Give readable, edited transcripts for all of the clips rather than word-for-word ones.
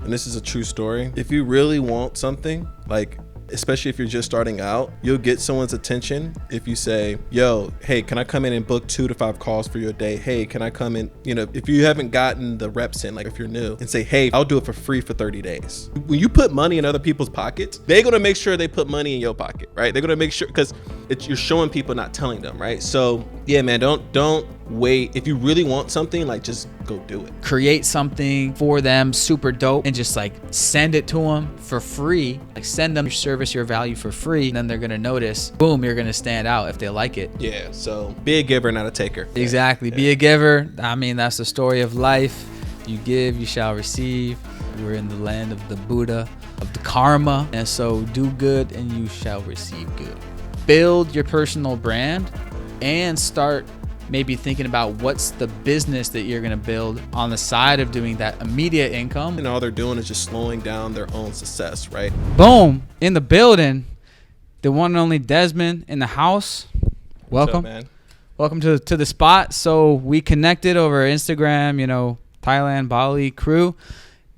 and this is a true story, if you really want something, like especially if you're just starting out, you'll get someone's attention if you say, yo, hey, can I come in and book 2 to 5 calls for your day? Hey, can I come in, if you haven't gotten the reps in, like if you're new, and say, hey, I'll do it for free for 30 days. When you put money in other people's pockets, they're gonna make sure they put money in your pocket, right? They're gonna make sure, because you're showing people, not telling them, right? So yeah, man, don't wait. If you really want something, like just go do it. Create something for them super dope and just like send it to them for free. Like send them your service, your value for free, and then they're gonna notice, boom, you're gonna stand out if they like it. Yeah, so be a giver, not a taker. Exactly. Yeah. Be a giver. I mean, that's the story of life. You give, you shall receive. We're in the land of the Buddha, of the karma, and so do good and you shall receive good. Build your personal brand and start maybe thinking about what's the business that you're going to build on the side of doing that immediate income. And all they're doing is just slowing down their own success, right? Boom. In the building, the one and only Desmond in the house. Welcome. What's up, man? Welcome to the spot. So we connected over Instagram, Thailand, Bali crew.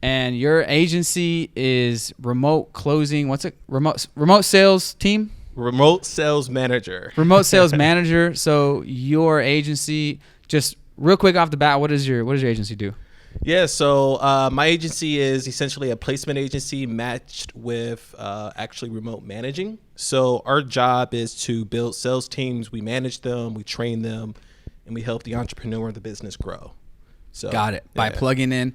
And your agency is remote closing. What's it? Remote sales team? Remote sales manager. Remote sales manager. So your agency, just real quick off the bat, what does your agency do? Yeah, so my agency is essentially a placement agency matched with actually remote managing. So our job is to build sales teams. We manage them, we train them, and we help the entrepreneur and the business grow. So got it. By plugging in,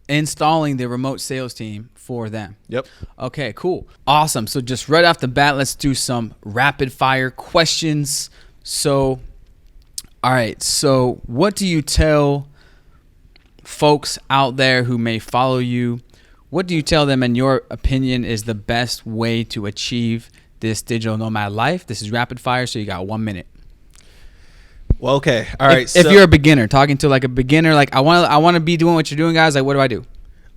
installing the remote sales team for them. Yep. Okay, cool. Awesome. So just right off the bat, let's do some rapid fire questions. So, all right. So what do you tell folks out there who may follow you? What do you tell them, in your opinion, is the best way to achieve this digital nomad life? This is rapid fire, so you got 1 minute. Well, okay. All right. If you're a beginner, talking to like a beginner, like I want to be doing what you're doing, guys. Like, what do I do?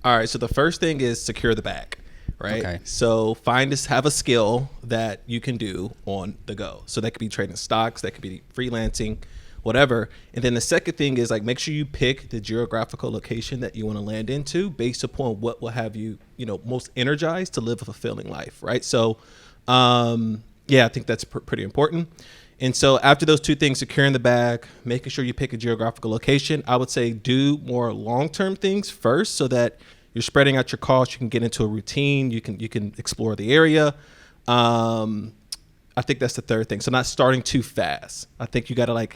All right. So the first thing is secure the bag, right? Okay. So have a skill that you can do on the go. So that could be trading stocks, that could be freelancing, whatever. And then the second thing is like make sure you pick the geographical location that you want to land into based upon what will have you, most energized to live a fulfilling life, right? So, I think that's pretty important. And so after those two things, securing the bag, making sure you pick a geographical location, I would say do more long-term things first so that you're spreading out your costs. You can get into a routine. You can explore the area. I think that's the third thing. So not starting too fast. I think you got to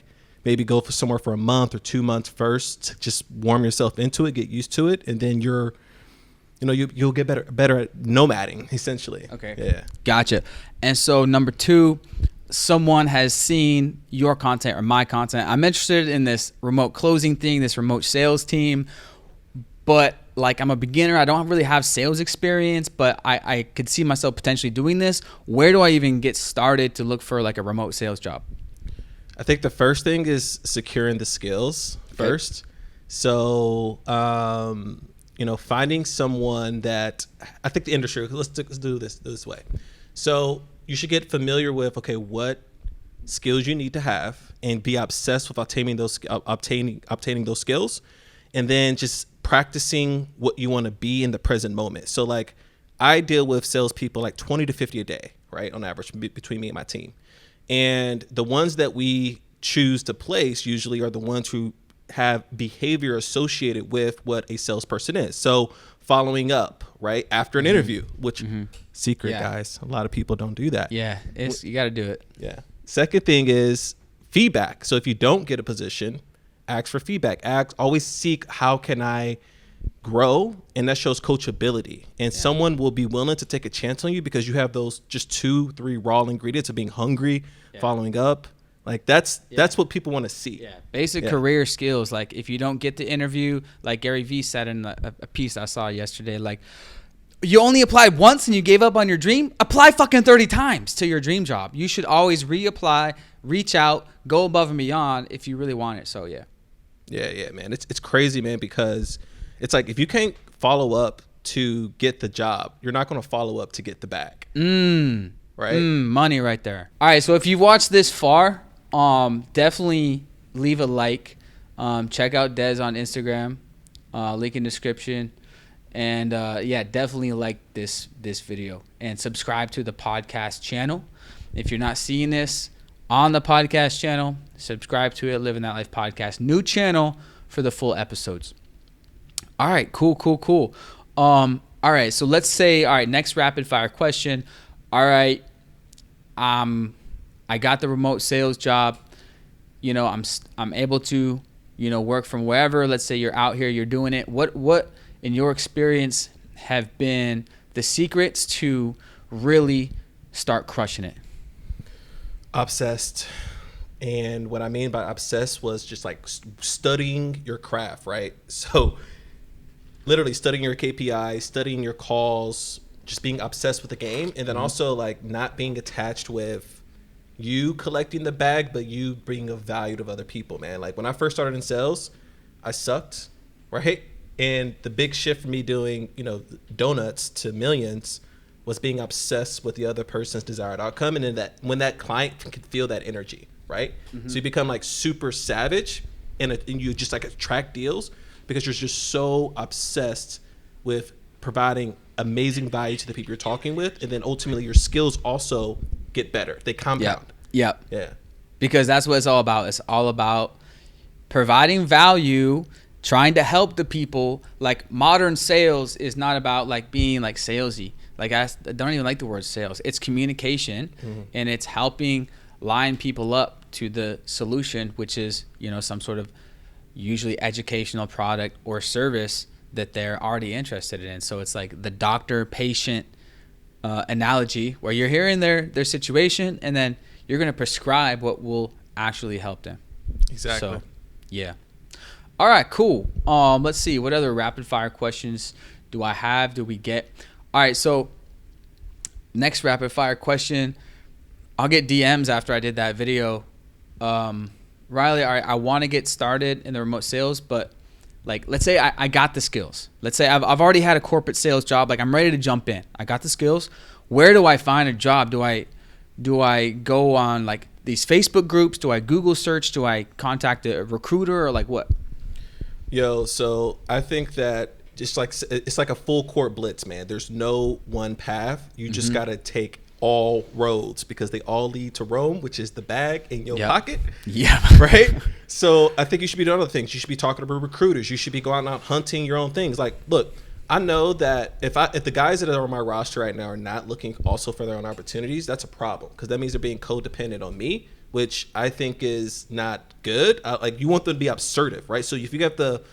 maybe go for somewhere for a month or 2 months first to just warm yourself into it, get used to it. And then you'll get better at nomading, essentially. Okay. Yeah. Gotcha. And so number 2, someone has seen your content or my content. I'm interested in this remote closing thing, this remote sales team, but I'm a beginner. I don't really have sales experience, but I could see myself potentially doing this. Where do I even get started to look for a remote sales job? I think the first thing is securing the skills first. Okay. So, finding someone that I think the industry, let's do this way. So you should get familiar with, what skills you need to have and be obsessed with obtaining those skills, and then just practicing what you want to be in the present moment. So I deal with salespeople 20 to 50 a day, right? On average between me and my team. And the ones that we choose to place usually are the ones who have behavior associated with what a salesperson is. So following up, right, after an interview, which secret, guys, a lot of people don't do that. Yeah, you got to do it. Yeah. Second thing is feedback. So if you don't get a position, ask for feedback. Always seek, how can I grow? And that shows coachability. And someone will be willing to take a chance on you because you have those just 2-3 raw ingredients of being hungry, following up. That's what people want to see. Yeah. Basic career skills. If you don't get the interview, like Gary Vee said in a piece I saw yesterday, you only applied once and you gave up on your dream, apply fucking 30 times to your dream job. You should always reapply, reach out, go above and beyond if you really want it. So, yeah. Yeah, man. It's crazy, man, because it's if you can't follow up to get the job, you're not going to follow up to get the bag. Right? Money right there. All right. So if you've watched this far, definitely leave a like. Check out Des on Instagram, link in description. And yeah, definitely like this video and subscribe to the podcast channel. If you're not seeing this on the podcast channel, subscribe to it. Living That Life Podcast, new channel for the full episodes. All right, cool. All right, so let's say, all right, next rapid fire question. All right, I got the remote sales job. You know, I'm able to, you know, work from wherever. Let's say you're out here, you're doing it. What in your experience have been the secrets to really start crushing it? Obsessed. And what I mean by obsessed was just like studying your craft, right? So literally studying your KPIs, studying your calls, just being obsessed with the game. And then also like not being attached with you collecting the bag, but you bringing a value to other people, man. Like when I first started in sales, I sucked, right? And the big shift for me doing, you know, donuts to millions was being obsessed with the other person's desired outcome. And then that when that client can feel that energy, right? So you become like super savage and you just like attract deals because you're just so obsessed with providing amazing value to the people you're talking with. And then ultimately your skills also get better. They compound. Yep. Yeah. Because that's what it's all about. It's all about providing value, trying to help the people. Like modern sales is not about like being like salesy. Like I don't even like the word sales. It's communication, and it's helping line people up to the solution, which is, you know, some sort of usually educational product or service that they're already interested in. So it's like the doctor-patient analogy where you're hearing their situation and then you're going to prescribe what will actually help them. Exactly. So, yeah. All right, cool. Let's see. What other rapid fire questions do I have? Do we get? All right, so next rapid fire question. I'll get DMs after I did that video. Riley, all right, I want to get started in the remote sales, but like, let's say I got the skills. Let's say I've already had a corporate sales job. Like I'm ready to jump in. I got the skills. Where do I find a job? Do I go on like these Facebook groups? Do I Google search? Do I contact a recruiter or like what? Yo, so I think that just like it's like a full court blitz, man. There's no one path. You just got to take all roads because they all lead to Rome, which is the bag in your pocket. Yeah. Right. So I think you should be doing other things. You should be talking to recruiters. You should be going out hunting your own things. Like, look, I know that if the guys that are on my roster right now are not looking also for their own opportunities, that's a problem because that means they're being codependent on me, which I think is not good. Like you want them to be assertive, right? So if you got the,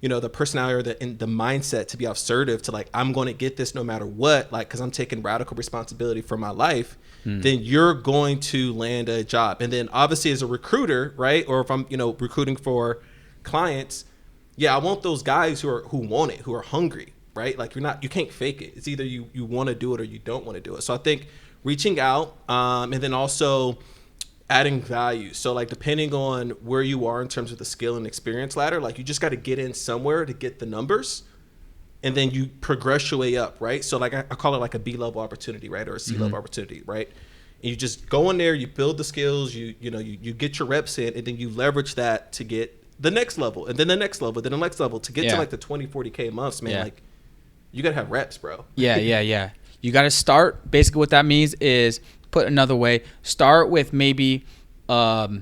you know, the personality or the mindset to be assertive to like, I'm going to get this no matter what, like, cause I'm taking radical responsibility for my life, then you're going to land a job. And then obviously as a recruiter, right? Or if I'm, you know, recruiting for clients, I want those guys who want it, who are hungry, right? Like you can't fake it. It's either you want to do it or you don't want to do it. So I think reaching out, and then also adding value. So like depending on where you are in terms of the skill and experience ladder, like you just got to get in somewhere to get the numbers and then you progress your way up, right? So like I call it like a B-level opportunity, right? Or a C-level opportunity, right? And you just go in there, you build the skills, you get your reps in, and then you leverage that to get the next level and then the next level, then the next level to get to like the 20, 40K months, man. Like you got to have reps, bro. Yeah. You got to start. Basically what that means is, put another way, start with maybe a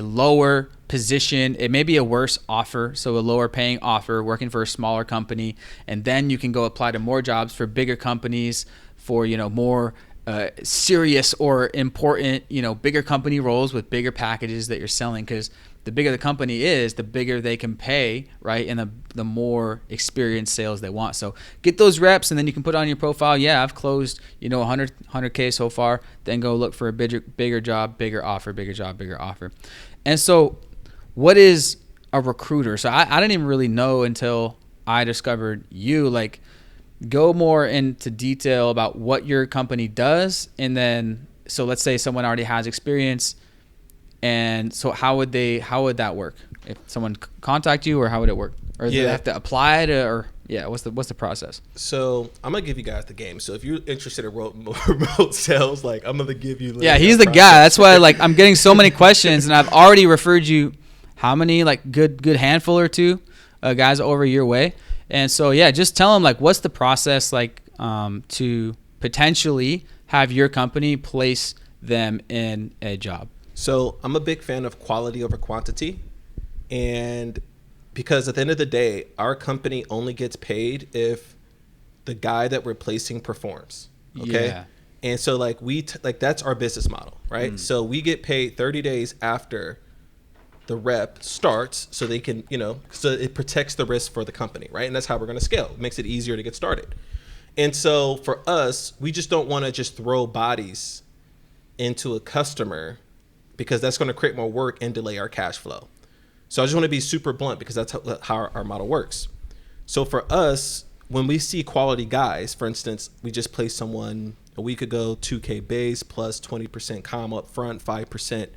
lower position. It may be a worse offer, so a lower paying offer, working for a smaller company, and then you can go apply to more jobs for bigger companies for, you know, more serious or important, you know, bigger company roles with bigger packages that you're selling, because the bigger the company is, the bigger they can pay, right? And the more experienced sales they want. So get those reps, and then you can put on your profile, yeah, I've closed, you know, 100K so far. Then go look for a bigger job, bigger offer, bigger job, bigger offer. And so what is a recruiter? So I didn't even really know until I discovered you. Like, go more into detail about what your company does. And then, so let's say someone already has experience, and so how would that work? If someone contact you, or how would it work? Or do they have to apply to, or what's the process? So I'm gonna give you guys the game. So if you're interested in remote sales, like I'm gonna give you. He's the guy. That's why like I'm getting so many questions, and I've already referred you how many, like good handful or two guys over your way. And so, yeah, just tell them, like, what's the process like to potentially have your company place them in a job. So I'm a big fan of quality over quantity. And because at the end of the day, our company only gets paid if the guy that we're placing performs. Okay. Yeah. And so like that's our business model, right? So we get paid 30 days after the rep starts, so they can, so it protects the risk for the company, right? And that's how we're going to scale. It makes it easier to get started. And so for us, we just don't want to just throw bodies into a customer because that's going to create more work and delay our cash flow. So I just want to be super blunt because that's how our model works. So for us, when we see quality guys, for instance, we just placed someone a week ago, 2K base plus 20% comm up front, 5%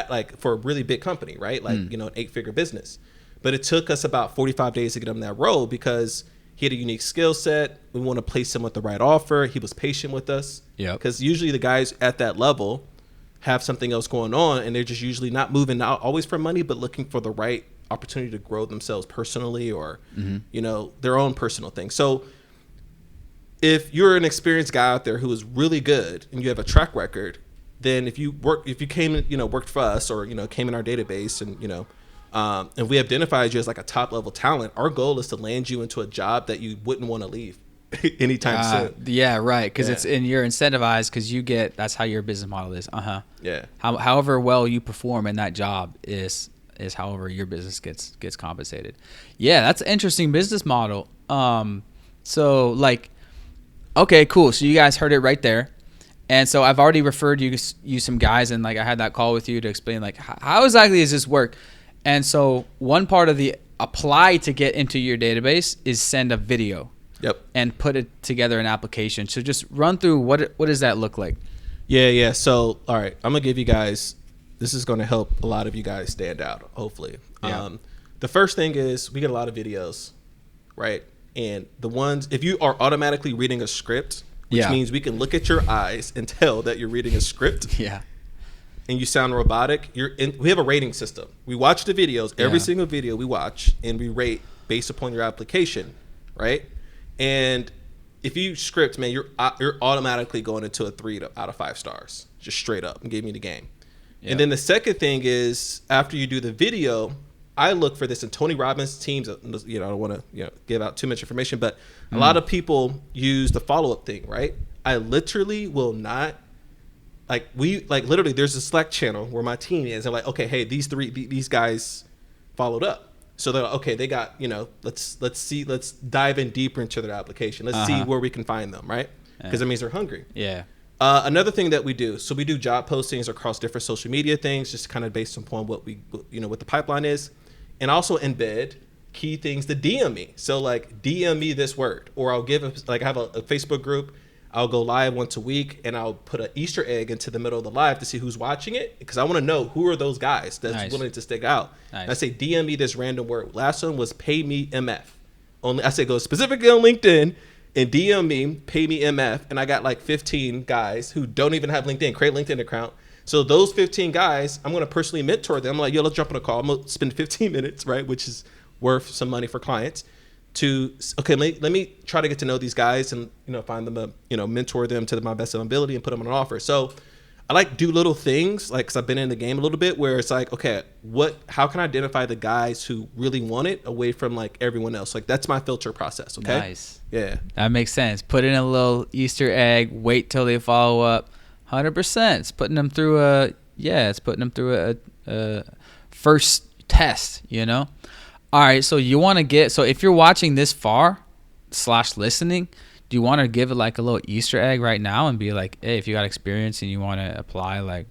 like for a really big company, right? Like, an 8-figure business. But it took us about 45 days to get him that role because he had a unique skill set. We want to place him with the right offer. He was patient with us. Yeah. Because usually the guys at that level have something else going on, and they're just usually not moving out always for money, but looking for the right opportunity to grow themselves personally or, their own personal thing. So if you're an experienced guy out there who is really good and you have a track record, then if you came, worked for us or, came in our database and we identified you as like a top level talent, our goal is to land you into a job that you wouldn't want to leave anytime soon. Yeah, right. Because you're incentivized because that's how your business model is. Yeah. However well you perform in that job is however your business gets compensated. Yeah, that's an interesting business model. So like, okay, cool. So you guys heard it right there. And so I've already referred you some guys, and like I had that call with you to explain like how exactly does this work. And so one part of the apply to get into your database is send a video. Yep. And put it together an application. So just run through what does that look like? Yeah. So all right, I'm gonna give you guys. This is gonna help a lot of you guys stand out. Hopefully. Yeah. The first thing is we get a lot of videos, right? And the ones if you are automatically reading a script, which means we can look at your eyes and tell that you're reading a script. Yeah. And you sound robotic. We have a rating system. We watch the videos, every single video we watch, and we rate based upon your application, right? And if you script, man, you're automatically going into a 3 out of 5 stars, just straight up, and give me the game. Yeah. And then the second thing is after you do the video, I look for this in Tony Robbins' teams. I don't want to give out too much information, but a lot of people use the follow-up thing, right? I literally will not. Literally there's a Slack channel where my team is. I'm like, okay, hey, these guys followed up. So they're like, okay, they got, let's dive in deeper into their application. Let's see where we can find them, right? Because it means they're hungry. Yeah. Another thing that we do, so we do job postings across different social media things, just kind of based upon what what the pipeline is, and also embed key things to DM me. So like DM me this word, or I'll give I have a Facebook group. I'll go live once a week and I'll put an Easter egg into the middle of the live to see who's watching it because I want to know who are those guys that's willing to stick out. Nice. And I say DM me this random word. Last one was pay me MF. Only I say go specifically on LinkedIn and DM me pay me MF, and I got like 15 guys who don't even have LinkedIn, create LinkedIn account. So those 15 guys, I'm going to personally mentor them. I'm like, yo, let's jump on a call. I'm going to spend 15 minutes, right, which is worth some money for clients. Let me try to get to know these guys and find them mentor them to my best of my ability and put them on an offer. So I like do little things like because I've been in the game a little bit where it's like, okay, how can I identify the guys who really want it away from like everyone else? Like that's my filter process. Okay. Nice. Yeah. That makes sense. Put in a little Easter egg. Wait till they follow up. 100%. It's putting them through a first test. All right, so you want to so if you're watching this far / listening, do you want to give it like a little Easter egg right now and be like, hey, if you got experience and you want to apply, like,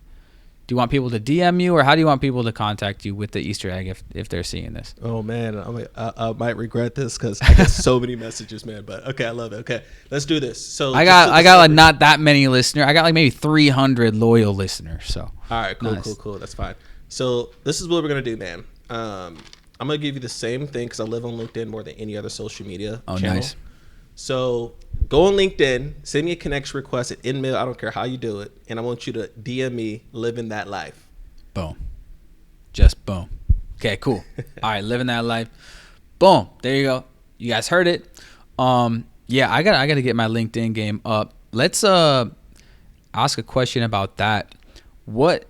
do you want people to DM you or how do you want people to contact you with the Easter egg if they're seeing this? Oh, man, I might regret this because I get so many messages, man, but okay, I love it. Okay, let's do this. So I got like not that many listeners. I got like maybe 300 loyal listeners. So all right, cool, nice. cool. That's fine. So this is what we're going to do, man. I'm going to give you the same thing because I live on LinkedIn more than any other social media channel. Nice. So go on LinkedIn, send me a connection request at InMail. I don't care how you do it. And I want you to DM me living that life. Boom. Just boom. Okay, cool. All right, living that life. Boom. There you go. You guys heard it. Yeah, I gotta get my LinkedIn game up. Let's ask a question about that. What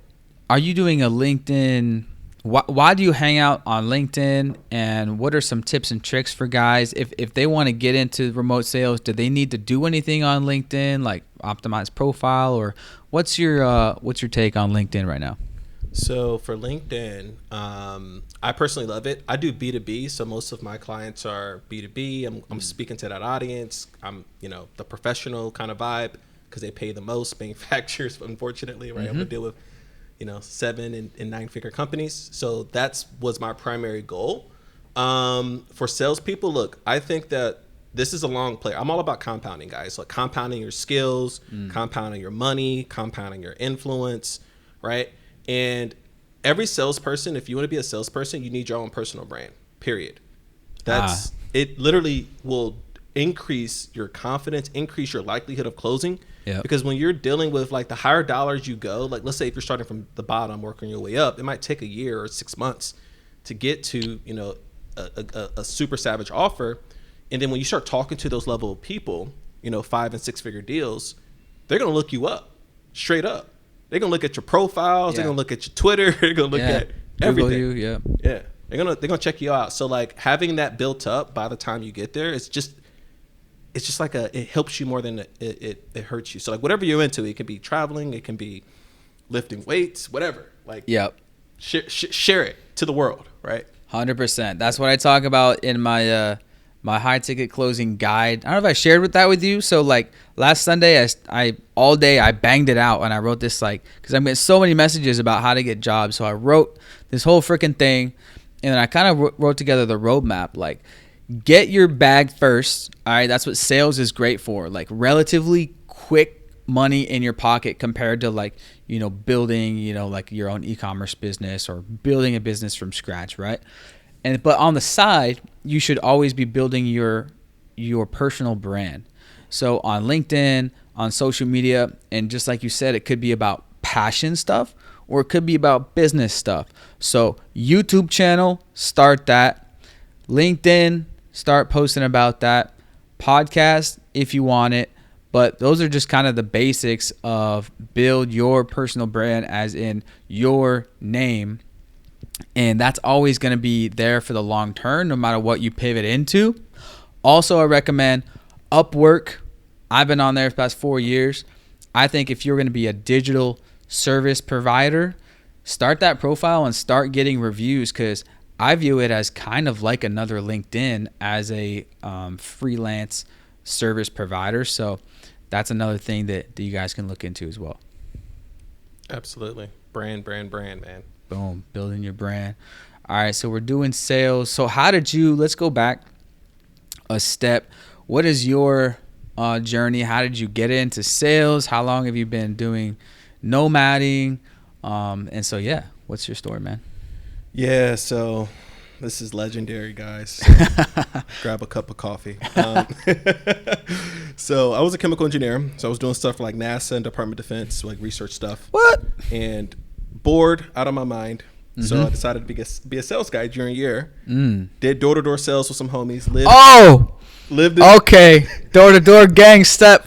are you doing a LinkedIn? Why do you hang out on LinkedIn? And what are some tips and tricks for guys if they want to get into remote sales? Do they need to do anything on LinkedIn, like optimize profile, or what's your take on LinkedIn right now? So for LinkedIn, I personally love it. I do B2B, so most of my clients are B2B. I'm speaking to that audience. I'm, the professional kind of vibe because they pay the most. Manufacturers, unfortunately, right? I'm gonna deal with, 7 and 9 figure companies. So that's was my primary goal. For salespeople, look, I think that this is a long play. I'm all about compounding, guys. Like compounding your skills, compounding your money, compounding your influence, right? And every salesperson, if you want to be a salesperson, you need your own personal brand, period. It literally will increase your confidence, increase your likelihood of closing. Yep. Because when you're dealing with like the higher dollars you go, like let's say if you're starting from the bottom, working your way up, it might take a year or 6 months to get to, a super savage offer. And then when you start talking to those level of people, 5 and 6 figure deals, they're going to look you up straight up. They're going to look at your profiles. Yeah. They're going to look at your Twitter. They're going to look at everything. Google you, yeah. They're going to check you out. So like having that built up by the time you get there, it's just like it helps you more than it hurts you. So like whatever you're into, it can be traveling, it can be lifting weights, whatever. Like share it to the world, right? 100%. That's what I talk about in my my high ticket closing guide. I don't know if I shared that with you. So like last Sunday, I all day I banged it out and I wrote this because I'm getting so many messages about how to get jobs. So I wrote this whole freaking thing, and then I kind of wrote together the roadmap. Like, get your bag first. All right, that's what sales is great for. Like but quick money in your pocket compared to building like your own e-commerce business or building a business from scratch, right? But on the side, you should always be building your personal brand. So on LinkedIn, on social media, and just like you said, it could be about passion stuff or it could be about business stuff. So YouTube channel, start that. LinkedIn, start posting about that. Podcast if you want it. But those are just kind of the basics of build your personal brand, as in your name. And that's always going to be there for the long term, no matter what you pivot into. Also, I recommend Upwork. I've been on there for the past 4 years. I think if you're going to be a digital service provider, start that profile and start getting reviews, because I view it as kind of like another LinkedIn as a freelance service provider. So that's another thing that you guys can look into as well. Absolutely. Brand, man. Boom. Building your brand. All right. So we're doing sales. So let's go back a step. What is your journey? How did you get into sales? How long have you been doing nomading? And so, what's your story, man? Yeah. So this is legendary, guys. Grab a cup of coffee. So I was a chemical engineer. So I was doing stuff for like NASA and Department of Defense, like research stuff. What? And bored out of my mind. Mm-hmm. So I decided to be a sales guy during a year. Did door-to-door sales with some homies. Okay. Door-to-door gang, step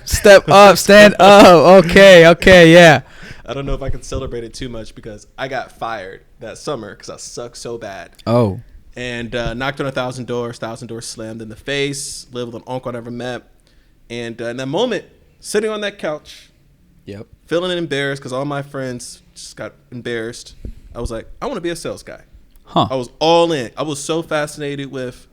up, stand up. Okay, yeah. I don't know if I can celebrate it too much because I got fired that summer because I sucked so bad. Oh. And knocked on 1,000 doors slammed in the face, lived with an uncle I never met. And in that moment, sitting on that couch, feeling embarrassed because all my friends just got embarrassed, I was like, I want to be a sales guy. I was all in. I was so fascinated with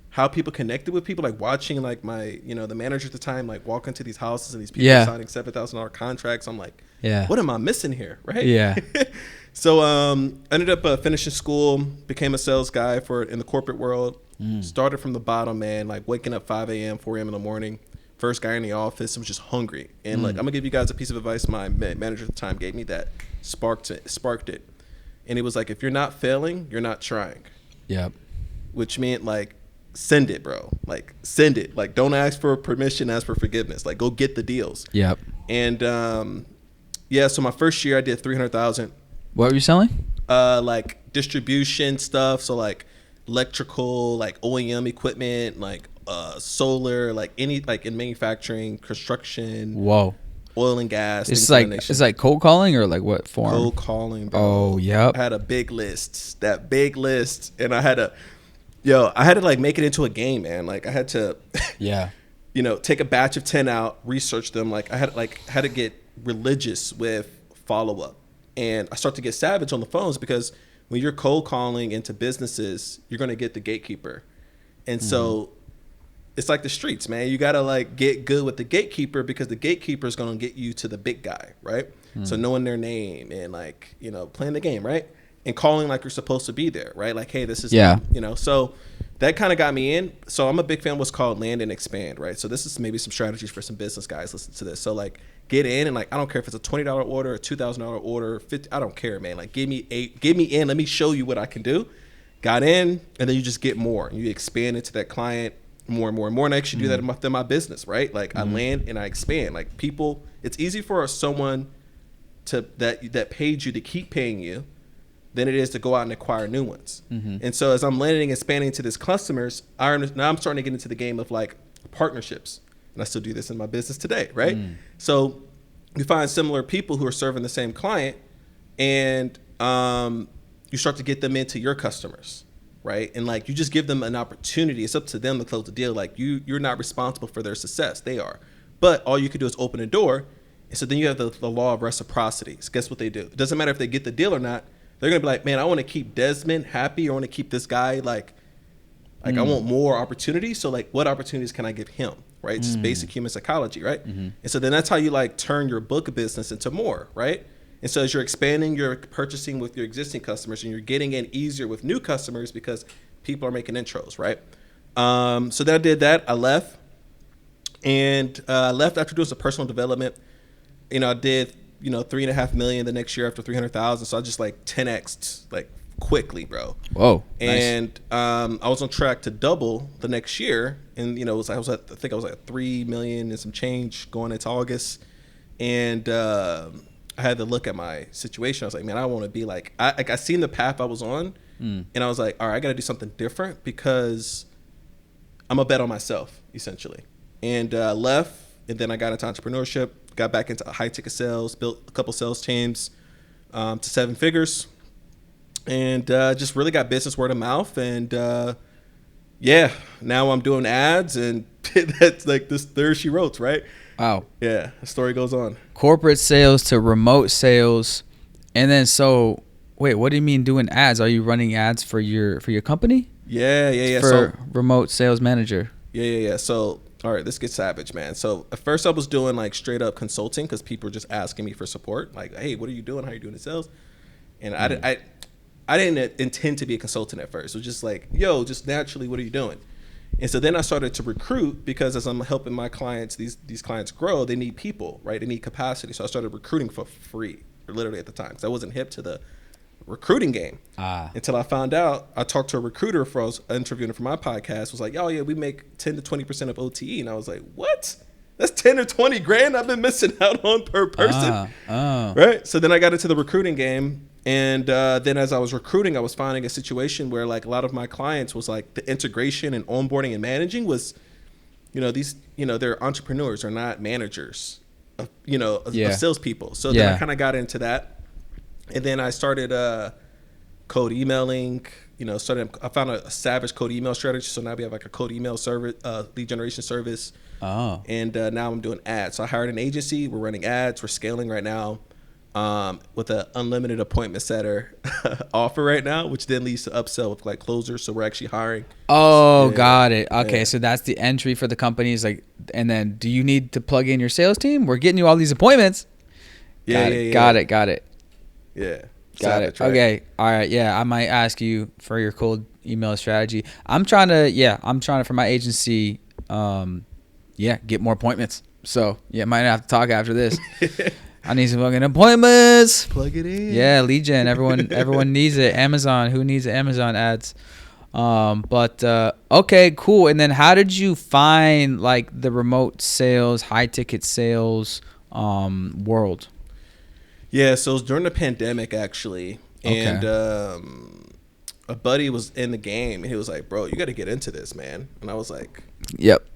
how people connected with people, like watching like my, the manager at the time, like walk into these houses and these people signing $7,000 contracts. I'm like, what am I missing here? Right. Yeah. So ended up finishing school, became a sales guy in the corporate world. Started from the bottom, man, like waking up 5 a.m., 4 a.m. in the morning. First guy in the office. I was just hungry. And like, I'm gonna give you guys a piece of advice my manager at the time gave me that sparked it. And it was like, if you're not failing, you're not trying. Yep. Which meant like, send it, bro. Like, send it. Like, don't ask for permission, ask for forgiveness. Like, go get the deals. Yep. And so my first year I did 300,000. What were you selling? Like distribution stuff. So like electrical, like OEM equipment, like solar, like any, like in manufacturing, construction. Whoa. Oil and gas. It's like cold calling or like what form? Cold calling, bro. Oh, yep. I had a big list, and I had to like make it into a game, man. Like I had to, take a batch of 10 out, research them. Like I had to get religious with follow up, and I start to get savage on the phones because when you're cold calling into businesses, you're gonna get the gatekeeper, and so. It's like the streets, man. You got to like get good with the gatekeeper because the gatekeeper is going to get you to the big guy, right? So knowing their name and like, playing the game, right? And calling like you're supposed to be there, right? Like, hey, this is, so that kind of got me in. So I'm a big fan of what's called land and expand, right? So this is maybe some strategies for some business guys. Listen to this. So like get in and like, I don't care if it's a $20 order, a $2,000 order, 50, I don't care, man. Like give me in, let me show you what I can do. Got in, and then you just get more. You expand into that client more and more and more, and I actually do that in my business, right? Like I land and I expand. Like people, it's easy for someone to that paid you to keep paying you than it is to go out and acquire new ones. And so as I'm landing and expanding to these customers, now I'm starting to get into the game of like partnerships, and I still do this in my business today, right? So you find similar people who are serving the same client, and you start to get them into your customers. Right. And like you just give them an opportunity. It's up to them to close the deal. Like you're not responsible for their success. They are. But all you can do is open a door. And so then you have the law of reciprocity. So guess what they do? It doesn't matter if they get the deal or not. They're going to be like, man, I want to keep Desmond happy. I want to keep this guy like I want more opportunities. So like what opportunities can I give him? Right. It's just basic human psychology. Right. And so then that's how you like turn your book of business into more. Right. And so as you're expanding, you're purchasing with your existing customers, and you're getting in easier with new customers because people are making intros, right? So then I did that. I left, and left after doing some personal development. I did 3.5 million the next year after 300,000. So I just like 10x'd like quickly, bro. Whoa! And nice. I was on track to double the next year, and I was at 3 million and some change going into August, and I had to look at my situation. I was like, man, I want to be like, I seen the path I was on, and I was like, all right, I got to do something different because I'm a bet on myself, essentially. And left, and then I got into entrepreneurship, got back into high ticket sales, built a couple sales teams to 7 figures, and just really got business word of mouth. And now I'm doing ads, and that's like this third she wrote, right? Wow. Yeah, the story goes on. Corporate sales to remote sales. And then so wait, what do you mean doing ads? Are you running ads for your company? Yeah. For remote sales manager. Yeah. So all right, this gets savage, man. So at first I was doing like straight up consulting because people were just asking me for support. Like, hey, what are you doing? How are you doing the sales? And I didn't intend to be a consultant at first. It was just like, yo, just naturally, what are you doing? And so then I started to recruit because as I'm helping my clients, these clients grow, they need people, right? They need capacity. So I started recruiting for free, literally at the time, because I wasn't hip to the recruiting game until I found out. I talked to a recruiter I was interviewing for my podcast, was like, oh yeah, we make 10 to 20% of OTE. And I was like, what? That's 10 or 20 grand I've been missing out on per person. Right? So then I got into the recruiting game. And then as I was recruiting, I was finding a situation where like a lot of my clients was like the integration and onboarding and managing was, they're entrepreneurs, they're not managers, of salespeople. So then I kind of got into that. And then I started cold emailing, I found a savage cold email strategy. So now we have like a cold email service, lead generation service. Oh. And now I'm doing ads. So I hired an agency. We're running ads. We're scaling right now. With an unlimited appointment setter offer right now, which then leads to upsell with like closers. So we're actually hiring. Oh, got it. Okay, so that's the entry for the companies. Like, and then do you need to plug in your sales team? We're getting you all these appointments. Got it. Yeah. Got it. Right? Okay. All right. Yeah, I might ask you for your cold email strategy. I'm trying to for my agency, get more appointments. So might have to talk after this. I need some fucking appointments. Plug it in. Yeah, lead gen. Everyone needs it. Amazon. Who needs Amazon ads? Okay, cool. And then how did you find like the remote sales, high ticket sales world? Yeah, so it was during the pandemic actually. And a buddy was in the game and he was like, bro, you got to get into this, man. And I was like, yep.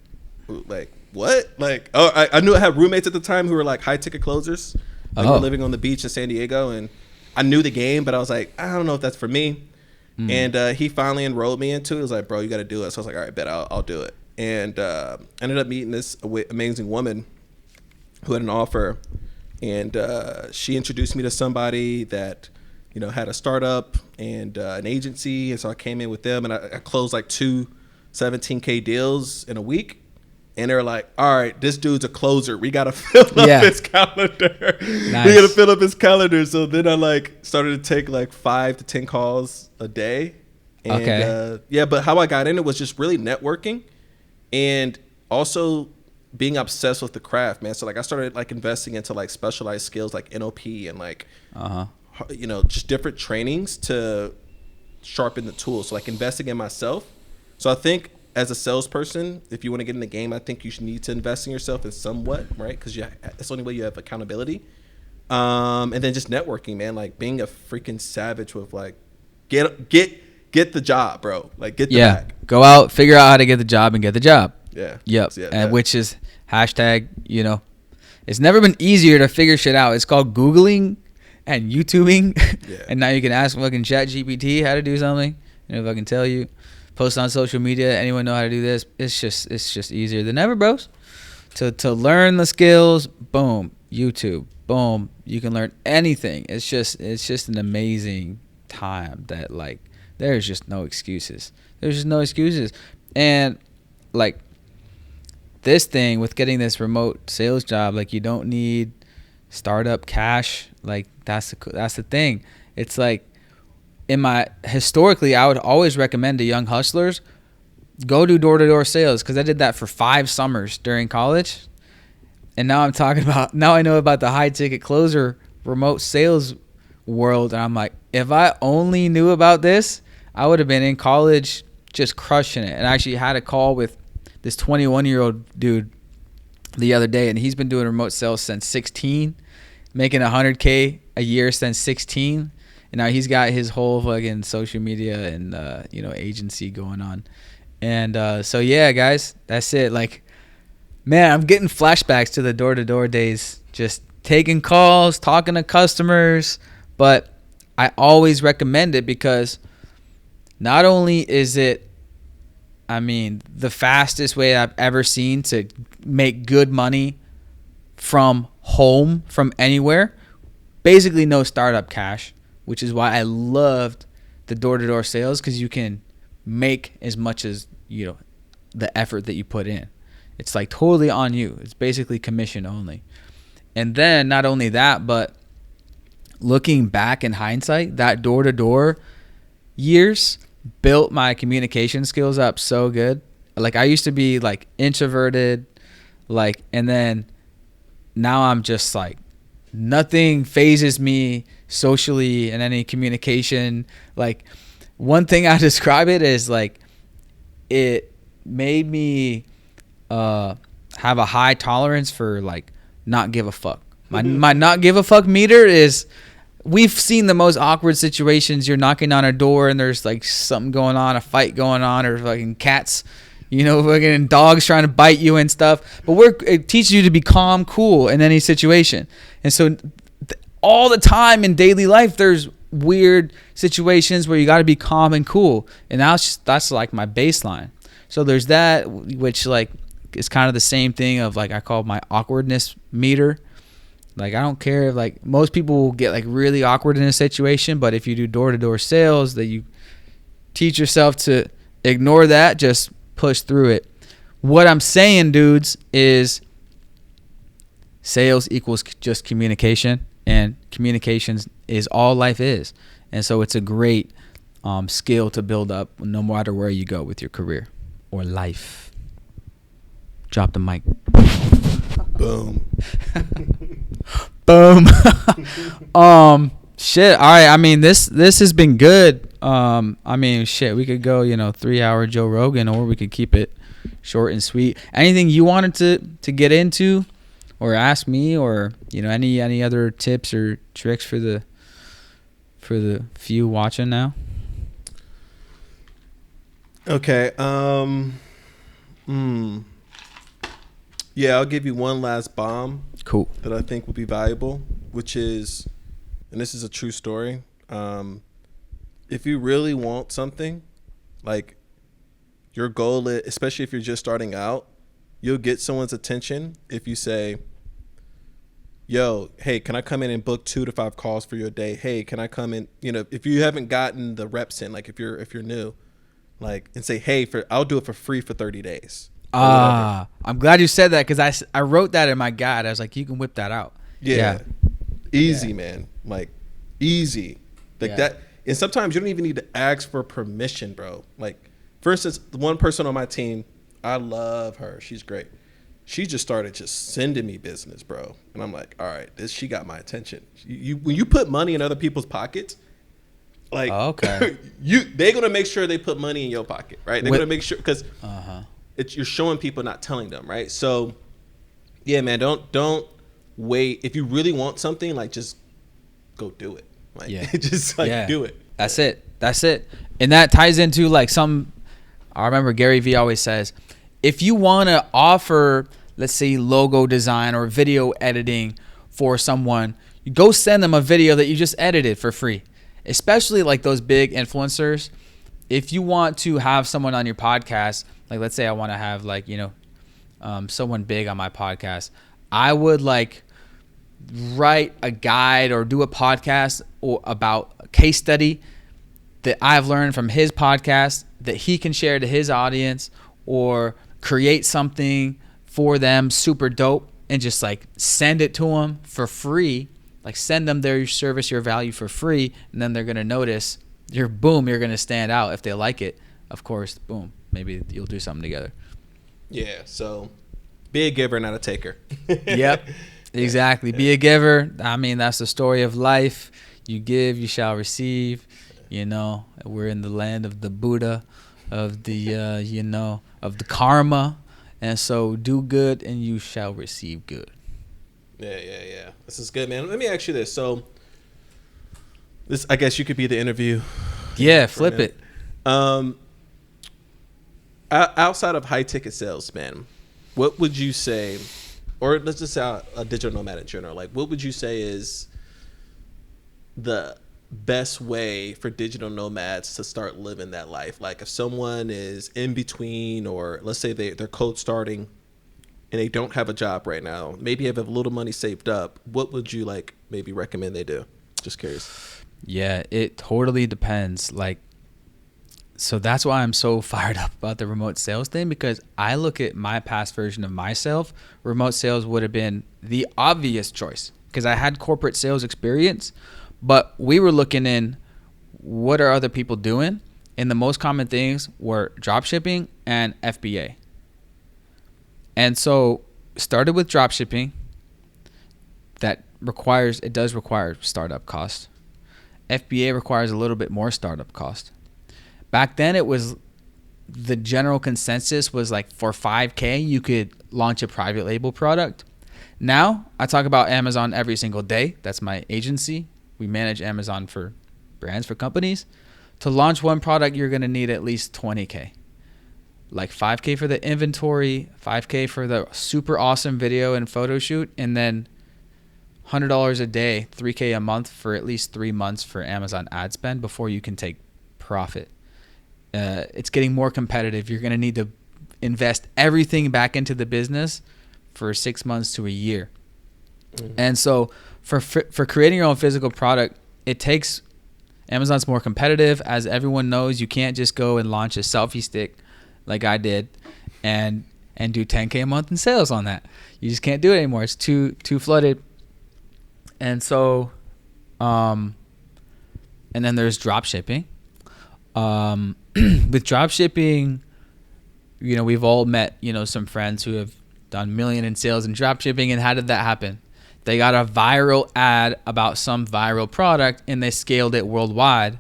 Like, what? Like, oh, I knew I had roommates at the time who were like high ticket closers. Like, were living on the beach in San Diego, and I knew the game, but I was like, I don't know if that's for me. And he finally enrolled me into it. He was like, bro, you got to do it. So I was like, all right, bet I'll do it. And ended up meeting this amazing woman who had an offer, and she introduced me to somebody that, you know, had a startup and an agency. And so I came in with them, and I closed like 2 17K deals in a week. And they're like, all right, this dude's a closer. We got to fill up his calendar. Nice. We got to fill up his calendar. So then I like started to take like 5 to 10 calls a day. And, but how I got in it was just really networking and also being obsessed with the craft, man. So like I started like investing into like specialized skills like NOP and like, you know, just different trainings to sharpen the tools. So like investing in myself. So I think as a salesperson, if you want to get in the game, I think you should need to invest in yourself in somewhat, right? Because that's the only way you have accountability. And then just networking, man. Like being a freaking savage with like, get the job, bro. Like get the bag. Go out, figure out how to get the job and get the job. Yeah. Yep. So and which is hashtag, you know, it's never been easier to figure shit out. It's called Googling and YouTubing. Yeah. And now you can ask fucking ChatGPT how to do something. You know, if I can tell you. Post on social media. Anyone know how to do this? It's just easier than ever, bros. To learn the skills, boom, YouTube, boom. You can learn anything. It's just an amazing time that like there's just no excuses. There's just no excuses. And like this thing with getting this remote sales job, like you don't need startup cash. Like that's the thing. It's like historically, I would always recommend to young hustlers, go do door-to-door sales, because I did that for 5 summers during college. And now I know about the high ticket closer remote sales world. And I'm like, if I only knew about this, I would have been in college just crushing it. And I actually had a call with this 21-year-old dude the other day, and he's been doing remote sales since 16, making $100K a year since 16. And now he's got his whole fucking social media and, you know, agency going on. And so, yeah, guys, that's it. Like, man, I'm getting flashbacks to the door-to-door days, just taking calls, talking to customers. But I always recommend it because not only is it, I mean, the fastest way I've ever seen to make good money from home, from anywhere, basically no startup cash. Which is why I loved the door-to-door sales, because you can make as much as, you know, the effort that you put in. It's like totally on you. It's basically commission only. And then not only that, but looking back in hindsight, that door-to-door years built my communication skills up so good. Like I used to be like introverted, like, and then now I'm just like, nothing phases me socially in any communication. Like one thing I describe it as like it made me have a high tolerance for like not give a fuck. My not give a fuck meter is, we've seen the most awkward situations. You're knocking on a door and there's like something going on, a fight going on, or fucking cats, you know, fucking dogs trying to bite you and stuff. But it teaches you to be calm, cool in any situation. And so all the time in daily life, there's weird situations where you got to be calm and cool. And that's like my baseline. So there's that, which like is kind of the same thing of like I call my awkwardness meter. Like I don't care if like most people will get like really awkward in a situation, but if you do door-to-door sales, that you teach yourself to ignore that, just push through it. What I'm saying, dudes, is sales equals just communication, and communications is all life is. And so it's a great skill to build up no matter where you go with your career or life. Drop the mic. Boom. Boom. Shit. All right. I mean, this has been good. I mean, shit, we could go, 3-hour Joe Rogan, or we could keep it short and sweet. Anything you wanted to get into or ask me, or, any other tips or tricks for the few watching now? Okay. Yeah, I'll give you one last bomb. Cool. That I think would be valuable, which is, and this is a true story. If you really want something, like your goal is, especially if you're just starting out, you'll get someone's attention if you say, yo, hey, can I come in and book 2 to 5 calls for your day? Hey, can I come in? You know, if you haven't gotten the reps in, like if you're new, like, and say, hey, I'll do it for free for 30 days. I'm glad you said that, because I wrote that in my guide. I was like, you can whip that out. Yeah. Easy, man. Like, easy. Like that. And sometimes you don't even need to ask for permission, bro. Like, for instance, the one person on my team, I love her. She's great. She just started just sending me business, bro. And I'm like, all right, she got my attention. When you put money in other people's pockets, like, they're gonna make sure they put money in your pocket, right? They're gonna make sure, because you're showing people, not telling them, right? So, yeah, man, don't wait. If you really want something, like, just go do it. Like, just like do it. That's it. And that ties into like I remember Gary Vee always says, if you want to offer, let's say, logo design or video editing for someone, you go send them a video that you just edited for free. Especially like those big influencers. If you want to have someone on your podcast, like let's say I want to have like, someone big on my podcast, I would like write a guide or do a podcast about a case study that I've learned from his podcast that he can share to his audience, or create something for them super dope and just like send it to them for free. Like, send them their service, your value for free, and then they're going to notice you're going to stand out. If they like it, of course, boom, maybe you'll do something together. Yeah, so be a giver, not a taker. Yep, exactly. Be a giver. I mean, that's the story of life. You give, you shall receive. We're in the land of the Buddha, of the, of the karma. And so do good and you shall receive good. Yeah. This is good, man. Let me ask you this. So this, I guess you could be the interview. Yeah, flip it. Outside of high ticket sales, man, what would you say, or let's just say a digital nomad in general, like what would you say is the best way for digital nomads to start living that life? Like if someone is in between, or let's say they're cold starting and they don't have a job right now, maybe have a little money saved up, what would you like maybe recommend they do? Just curious. Yeah, it totally depends. Like, so that's why I'm so fired up about the remote sales thing, because I look at my past version of myself, remote sales would have been the obvious choice because I had corporate sales experience, but we were looking in what are other people doing, and the most common things were drop shipping and FBA. And so started with drop shipping. It does require startup cost. FBA requires a little bit more startup cost. Back then it was, the general consensus was like for $5,000 you could launch a private label product. Now I talk about Amazon every single day. That's my agency. We manage Amazon for brands, for companies. To launch one product, you're going to need at least $20,000. Like $5,000 for the inventory, $5,000 for the super awesome video and photo shoot, and then $100 a day, $3,000 a month for at least 3 months for Amazon ad spend before you can take profit. It's getting more competitive. You're going to need to invest everything back into the business for 6 months to a year. Mm-hmm. And so for creating your own physical product, Amazon's more competitive. As everyone knows, you can't just go and launch a selfie stick like I did and do $10,000 a month in sales on that. You just can't do it anymore. It's too flooded. And so, and then there's drop shipping. With drop shipping, we've all met, some friends who have done million in sales in drop shipping. And how did that happen? They got a viral ad about some viral product and they scaled it worldwide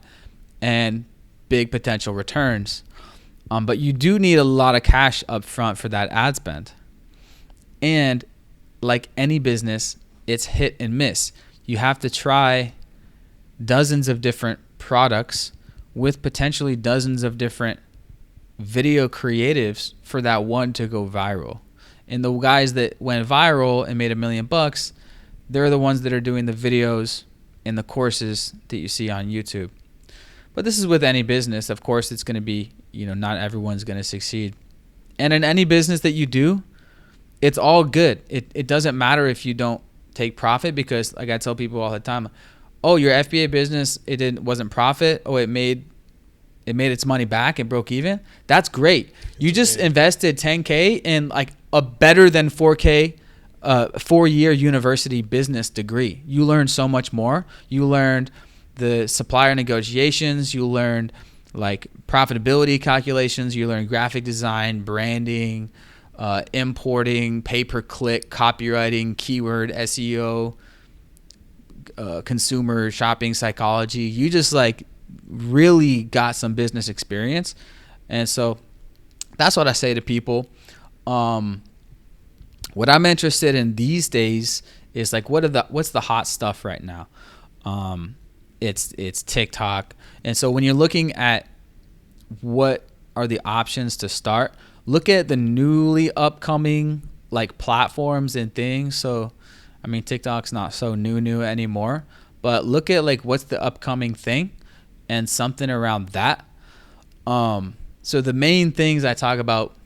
and big potential returns. But you do need a lot of cash up front for that ad spend. And like any business, it's hit and miss. You have to try dozens of different products with potentially dozens of different video creatives for that one to go viral. And the guys that went viral and made $1 million, they're the ones that are doing the videos and the courses that you see on YouTube. But this is with any business. Of course, it's going to be, not everyone's going to succeed. And in any business that you do, it's all good. It doesn't matter if you don't take profit, because like I tell people all the time, oh, your FBA business, wasn't profit. Oh, it made its money back. It broke even. That's great. You just invested $10K in like a better than 4K 4-year university business degree. You learned so much more. You learned the supplier negotiations. You learned like profitability calculations. You learned graphic design, branding, importing, pay-per-click, copywriting, keyword, SEO, consumer shopping psychology. You just like really got some business experience. And so that's what I say to people. What I'm interested in these days is like, what's the hot stuff right now? It's TikTok. And so when you're looking at what are the options to start, look at the newly upcoming like platforms and things. So, I mean, TikTok's not so new anymore, but look at like what's the upcoming thing and something around that. So the main things I talk about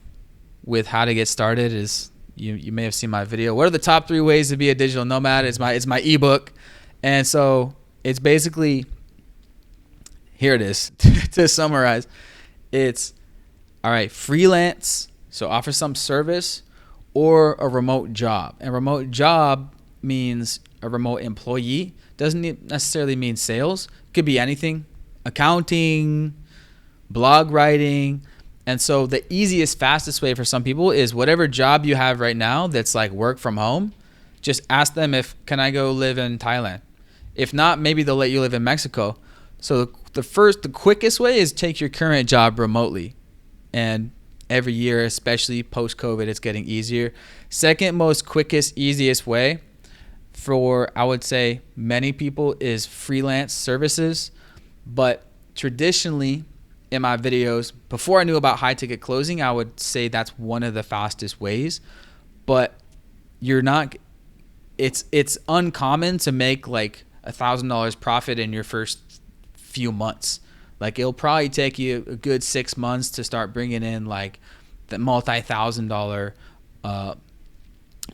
with how to get started is, you may have seen my video. What are the top 3 ways to be a digital nomad? It's my ebook. And so it's basically, here it is to summarize. It's, all right, freelance, so offer some service, or a remote job. And remote job means a remote employee. Doesn't necessarily mean sales. It could be anything, accounting, blog writing. And so the easiest, fastest way for some people is whatever job you have right now that's like work from home, just ask them can I go live in Thailand? If not, maybe they'll let you live in Mexico. So the quickest way is take your current job remotely. And every year, especially post-COVID, it's getting easier. Second most quickest, easiest way for, I would say, many people is freelance services. But traditionally, in my videos, before I knew about high ticket closing, I would say that's one of the fastest ways. But it's uncommon to make like $1,000 profit in your first few months. Like it'll probably take you a good 6 months to start bringing in like the multi-$1,000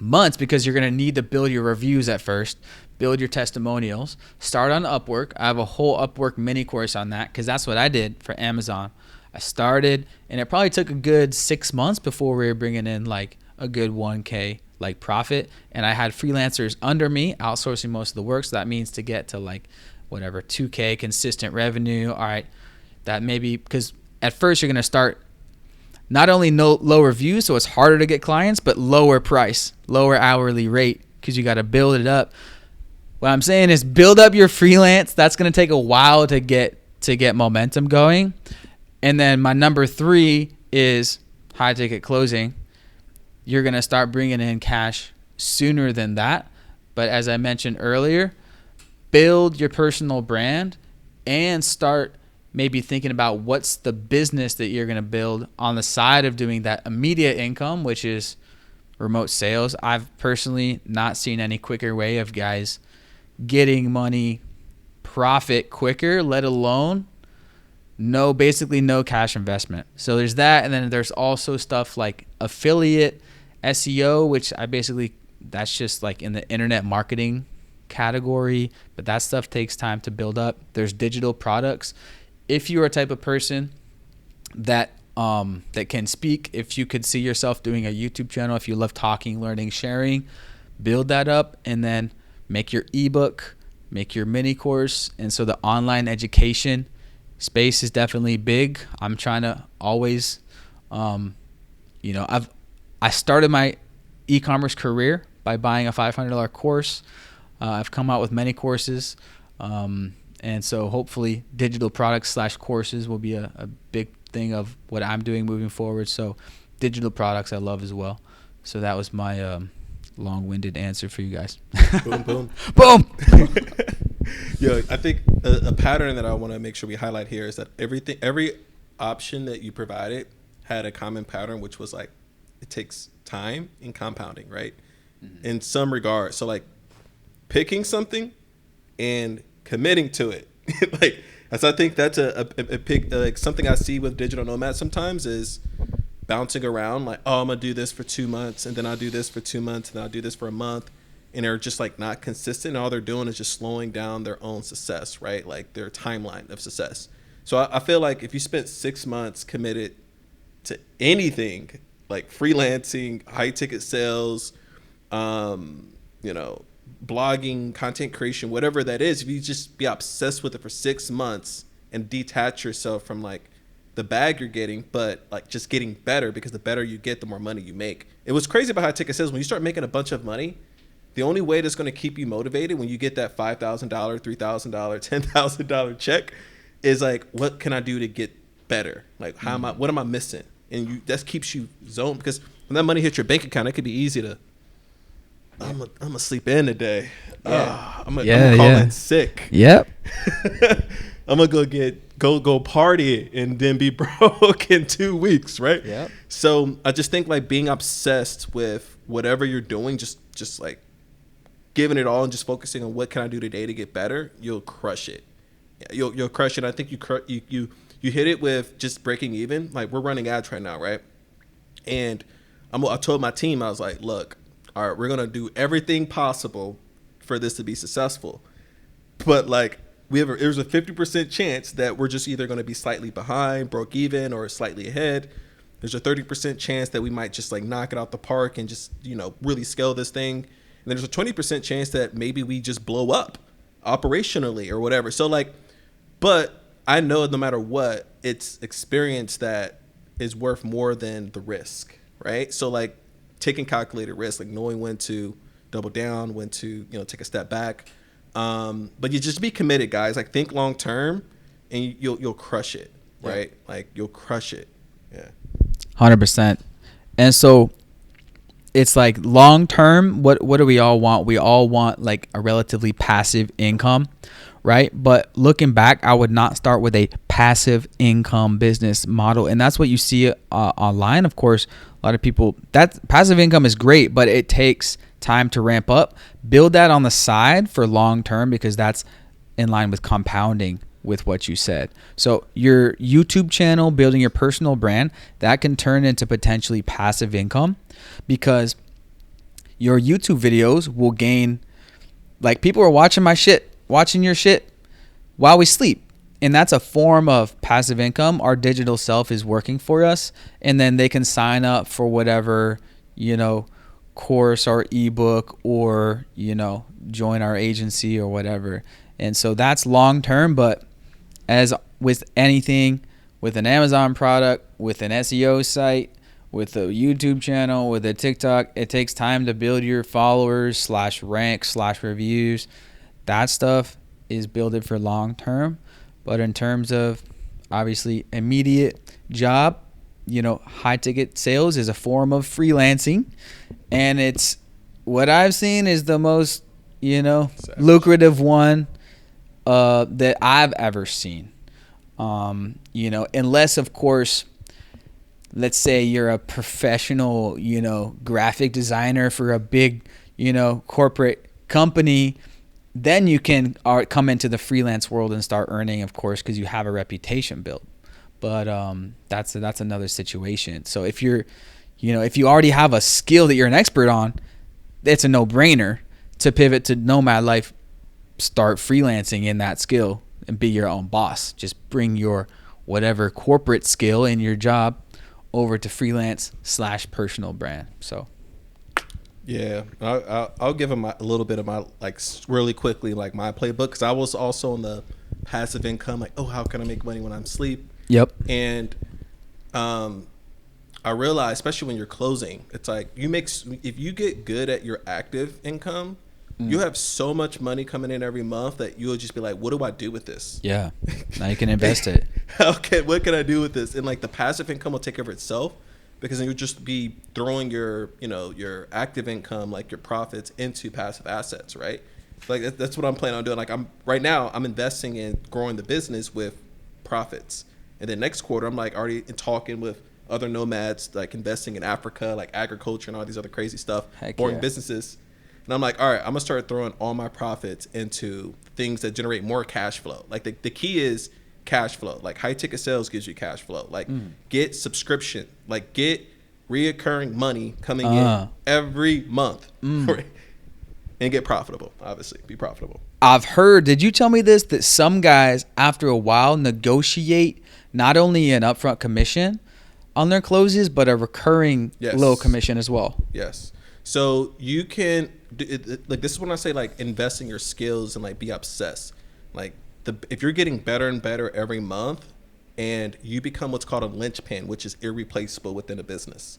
months, because you're going to need to build your reviews at first, build your testimonials, start on Upwork. I have a whole Upwork mini course on that, because that's what I did for Amazon. I started, and it probably took a good 6 months before we were bringing in like a good 1K like profit. And I had freelancers under me outsourcing most of the work. So that means to get to like whatever 2K consistent revenue. All right, that maybe, because at first you're going to start not only low reviews, so it's harder to get clients, but lower price, lower hourly rate, because you got to build it up. What I'm saying is build up your freelance. That's going to take a while to get momentum going. And then my number 3 is high ticket closing. You're going to start bringing in cash sooner than that. But as I mentioned earlier, build your personal brand and start maybe thinking about what's the business that you're going to build on the side of doing that immediate income, which is remote sales. I've personally not seen any quicker way of guys getting money, profit quicker, let alone basically no cash investment. So there's that. And then there's also stuff like affiliate SEO, which that's just like in the internet marketing category, but that stuff takes time to build up. There's digital products. If you're a type of person that can speak, if you could see yourself doing a YouTube channel, if you love talking, learning, sharing, build that up, and then make your ebook, make your mini course. And so the online education space is definitely big. I'm trying to always, I started my e-commerce career by buying a $500 course. I've come out with many courses. And so hopefully digital products / courses will be a big thing of what I'm doing moving forward. So digital products I love as well. So that was my long-winded answer for you guys. Boom, boom. Boom. Yeah, I think a pattern that I want to make sure we highlight here is that every option that you provided had a common pattern, which was like it takes time in compounding, right? In some regard. So like picking something and committing to it. Like, as I think that's a pick, like something I see with digital nomads sometimes is bouncing around, like, oh, I'm gonna do this for 2 months, and then I'll do this for 2 months, and then I'll do this for a month, and they're just like not consistent. All they're doing is just slowing down their own success, right? Like their timeline of success. So I feel like if you spent 6 months committed to anything, like freelancing, high ticket sales, you know, blogging, content creation, whatever that is, if you just be obsessed with it for 6 months and detach yourself from like the bag you're getting, but like just getting better, because the better you get, the more money you make. It was crazy about high ticket sales. When you start making a bunch of money, the only way that's going to keep you motivated when you get that $5,000, $3,000, $10,000 check is like, what can I do to get better? Like, what am I missing? And that keeps you zoned, because when that money hits your bank account, it could be easy to, I'm gonna sleep in today. I'm gonna call in sick. Yep. I'm gonna go party and then be broke in 2 weeks, right? Yep. So I just think like being obsessed with whatever you're doing, just like giving it all and just focusing on what can I do today to get better, you'll crush it. You'll crush it. I think you hit it with just breaking even. Like, we're running ads right now, right? And I told my team, I was like, look, all right, we're going to do everything possible for this to be successful. But like, there's a 50% chance that we're just either going to be slightly behind, broke even, or slightly ahead. There's a 30% chance that we might just like knock it out the park and just, you know, really scale this thing. And there's a 20% chance that maybe we just blow up operationally or whatever. So like, but I know no matter what, it's experience that is worth more than the risk, right? So like taking calculated risk, like knowing when to double down, when to, you know, take a step back. But you just be committed, guys. Like, think long term, and you'll crush it, right? Yeah. Like, you'll crush it. Yeah. 100%. And so it's like long term, what do we all want? We all want like a relatively passive income, right? But looking back, I would not start with a passive income business model. And that's what you see online. Of course, a lot of people, that passive income is great, but it takes time to ramp up. Build that on the side for long term, because that's in line with compounding with what you said. So your YouTube channel, building your personal brand, that can turn into potentially passive income, because your YouTube videos will gain, like, people are watching your shit while we sleep. And that's a form of passive income. Our digital self is working for us, and then they can sign up for whatever, you know, course or ebook, or, you know, join our agency or whatever. And so that's long term. But as with anything, with an Amazon product, with an SEO site, with a YouTube channel, with a TikTok, it takes time to build your followers / rank / reviews. That stuff is built for long term. But in terms of obviously immediate job, you know, high ticket sales is a form of freelancing, and it's what I've seen is the most, you know, lucrative one that I've ever seen. You know, unless of course, let's say you're a professional, you know, graphic designer for a big, you know, corporate company, then you can come into the freelance world and start earning, of course, because you have a reputation built. But that's another situation. So if you're, you know, if you already have a skill that you're an expert on, it's a no-brainer to pivot to nomad life, start freelancing in that skill, and be your own boss. Just bring your whatever corporate skill in your job over to freelance / personal brand. So. Yeah, I'll give him a little bit of my, like, really quickly, like, my playbook, because I was also on the passive income, like, oh, how can I make money when I'm asleep? Yep. And I realized, especially when you're closing, it's like if you get good at your active income, you have so much money coming in every month that you'll just be like, what do I do with this? Yeah. Now you can invest it. Okay, what can I do with this? And like the passive income will take care of itself, because then you'll just be throwing your, you know, your active income, like your profits, into passive assets, right? Like that's what I'm planning on doing. Like right now I'm investing in growing the business with profits. And then next quarter I'm like already talking with other nomads like investing in Africa, like agriculture and all these other crazy stuff, Heck boring yeah. businesses. And I'm like, all right, I'm gonna start throwing all my profits into things that generate more cash flow. Like the key is cash flow. Like high ticket sales gives you cash flow. Like get subscription. Like get reoccurring money coming in every month, right? And get profitable. Obviously, be profitable. I've heard. Did you tell me this? That some guys after a while negotiate not only an upfront commission on their closes, but a recurring little commission as well. Yes. So you can like this is when I say like invest in your skills and like be obsessed. Like if you're getting better and better every month, and you become what's called a linchpin, which is irreplaceable within a business,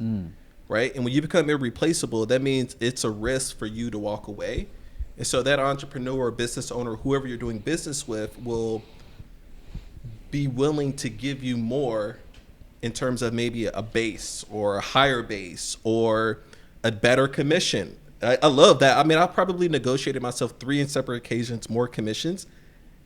right? And when you become irreplaceable, that means it's a risk for you to walk away. And so that entrepreneur or business owner, whoever you're doing business with, will be willing to give you more in terms of maybe a base or a higher base or a better commission. I love that. I mean, I probably negotiated myself 3 in separate occasions more commissions,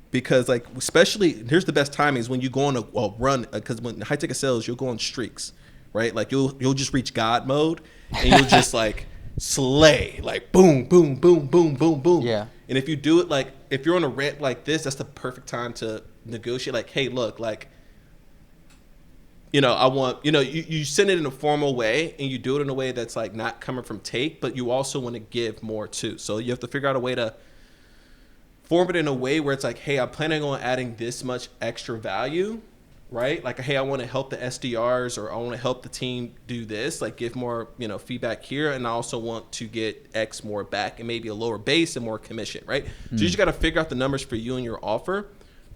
because like, especially here's the best timing is when you go on a run, because when high ticket sales, you'll go on streaks, right? Like you'll just reach God mode and you'll just like slay, like boom, boom, boom, boom, boom, boom. Yeah. And if you do it, like if you're on a rant like this, that's the perfect time to negotiate. Like, hey, look, like, I want, you send it in a formal way and you do it in a way that's like not coming from take, but you also want to give more too. So you have to figure out a way to form it in a way where it's like, hey, I'm planning on adding this much extra value, right? Like, hey, I want to help the SDRs, or I want to help the team do this, like give more, feedback here. And I also want to get X more back and maybe a lower base and more commission, right? So you just got to figure out the numbers for you and your offer.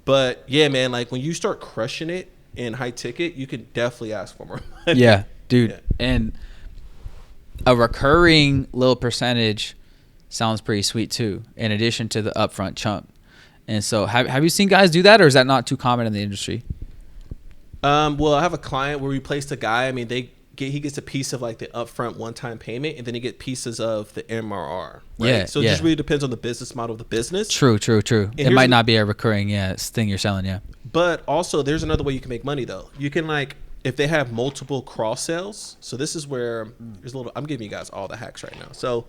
But yeah, man, like when you start crushing it in high ticket, you can definitely ask for more money. Yeah, dude. Yeah. And a recurring little percentage sounds pretty sweet too, in addition to the upfront chunk. And so have you seen guys do that, or is that not too common in the industry? Well, I have a client where we placed a guy. I mean, he gets a piece of like the upfront one-time payment, and then he get pieces of the MRR. Right? Yeah. So it just really depends on the business model of the business. True. And it might not be a recurring thing you're selling. Yeah. But also, there's another way you can make money though. You can like, if they have multiple cross sales. So this is where there's a little. I'm giving you guys all the hacks right now. So